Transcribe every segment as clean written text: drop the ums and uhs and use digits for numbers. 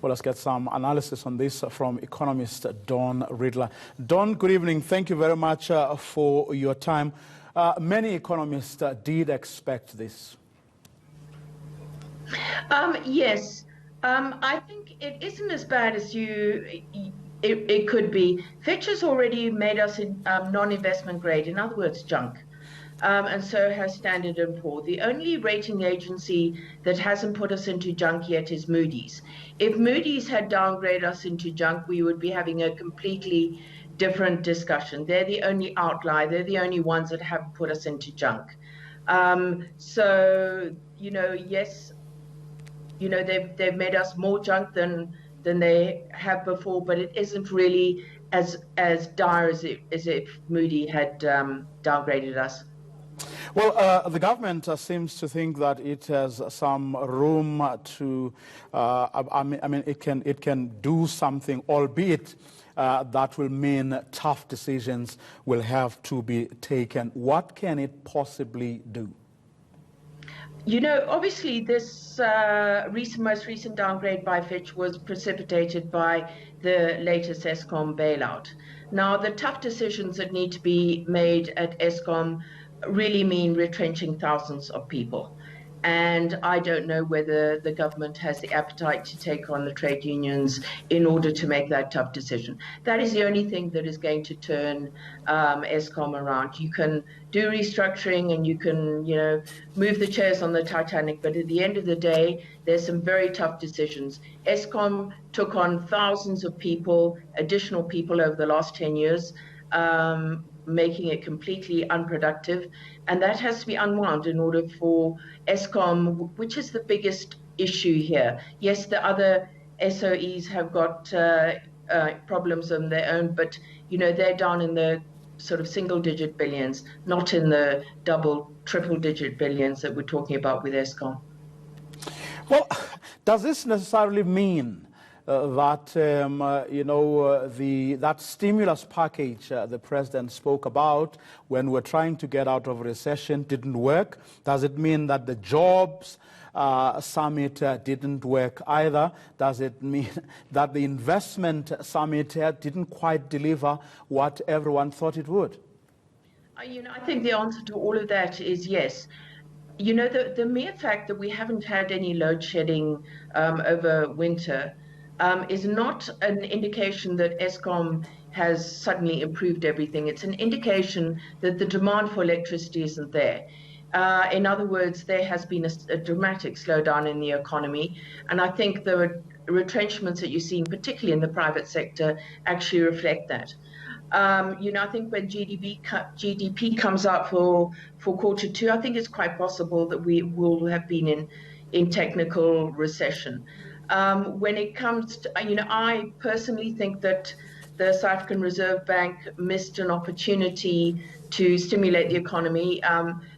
Well, let's get some analysis on this from economist Don Riedler. Don, good evening. Thank you very much for your time. Many economists did expect this. Yes. I think it isn't as bad as it could be. Fitch has already made us non-investment grade, in other words, junk. And so has Standard & Poor's. The only rating agency that hasn't put us into junk yet is Moody's. If Moody's had downgraded us into junk, we would be having a completely different discussion. They're the only outlier. They're the only ones that haven't put us into junk. So, yes, they've made us more junk than they have before, but it isn't really as dire as if Moody had downgraded us. Well, the government seems to think that it has some room to, it can do something, albeit that will mean tough decisions will have to be taken. What can it possibly do? Obviously this most recent downgrade by Fitch was precipitated by the latest Eskom bailout. Now, the tough decisions that need to be made at Eskom really mean retrenching thousands of people. And I don't know whether the government has the appetite to take on the trade unions in order to make that tough decision. That is the only thing that is going to turn Eskom around. You can do restructuring and you can, move the chairs on the Titanic, but at the end of the day, there's some very tough decisions. Eskom took on thousands of people, additional people over the last 10 years, making it completely unproductive, and that has to be unwound in order for Eskom, which is the biggest issue here. Yes, the other SOEs have got problems of their own, but they're down in the sort of single-digit billions, not in the triple-digit billions that we're talking about with Eskom. Well, does this necessarily mean that that stimulus package the president spoke about when we're trying to get out of recession didn't work? Does it mean that the jobs summit didn't work either? Does it mean that the investment summit didn't quite deliver what everyone thought it would? I think the answer to all of that is yes. The mere fact that we haven't had any load shedding over winter is not an indication that Eskom has suddenly improved everything. It's an indication that the demand for electricity isn't there. In other words, there has been a dramatic slowdown in the economy, and I think the retrenchments that you're seeing, particularly in the private sector, actually reflect that. I think when GDP comes out for quarter two, I think it's quite possible that we will have been in technical recession. When it comes to, I personally think that the South African Reserve Bank missed an opportunity to stimulate the economy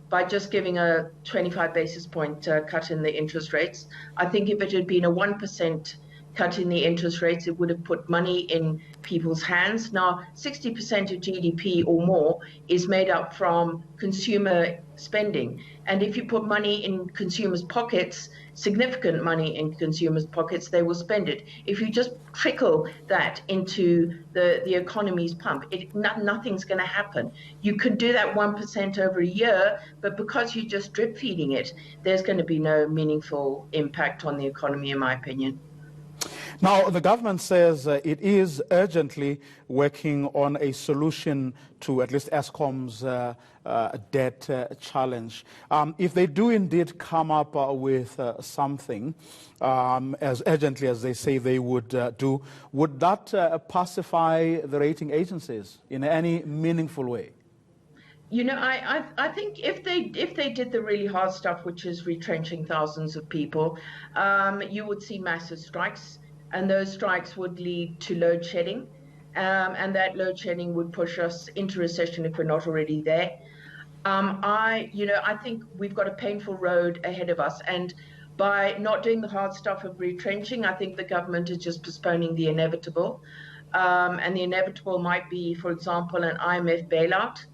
by just giving a 25 basis point cut in the interest rates. I think if it had been a 1% cut in the interest rates, it would have put money in people's hands. Now, 60% of GDP or more is made up from consumer spending. And if you put money in consumers' pockets, significant money in consumers' pockets, they will spend it. If you just trickle that into the economy's pump, nothing's going to happen. You could do that 1% over a year, but because you're just drip feeding it, there's going to be no meaningful impact on the economy, in my opinion. Now, the government says it is urgently working on a solution to at least Eskom's debt challenge. If they do indeed come up with something as urgently as they say they would do, would that pacify the rating agencies in any meaningful way? I think if they did the really hard stuff, which is retrenching thousands of people, you would see massive strikes. And those strikes would lead to load shedding, and that load shedding would push us into recession if we're not already there. I think we've got a painful road ahead of us, and by not doing the hard stuff of retrenching, I think the government is just postponing the inevitable. And the inevitable might be, for example, an IMF bailout.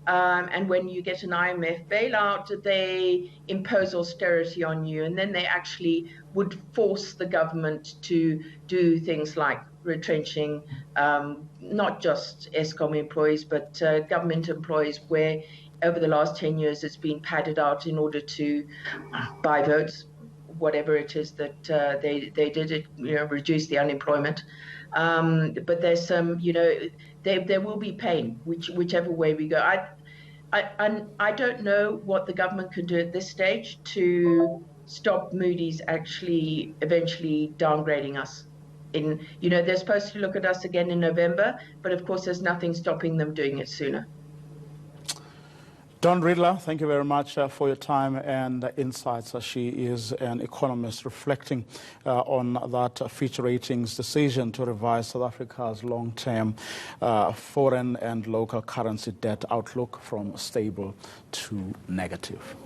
and when you get an IMF bailout, they impose austerity on you, and then they actually would force the government to do things like retrenching not just Eskom employees, but government employees, where over the last 10 years it's been padded out in order to buy votes, whatever it is that they did it, reduce the unemployment. But there's some, there will be pain, whichever way we go. I don't know what the government can do at this stage to stop Moody's actually eventually downgrading us. They're supposed to look at us again in November, but of course there's nothing stopping them doing it sooner. Dawn Riedler, thank you very much for your time and insights. She is an economist reflecting on that Fitch Ratings decision to revise South Africa's long-term foreign and local currency debt outlook from stable to negative.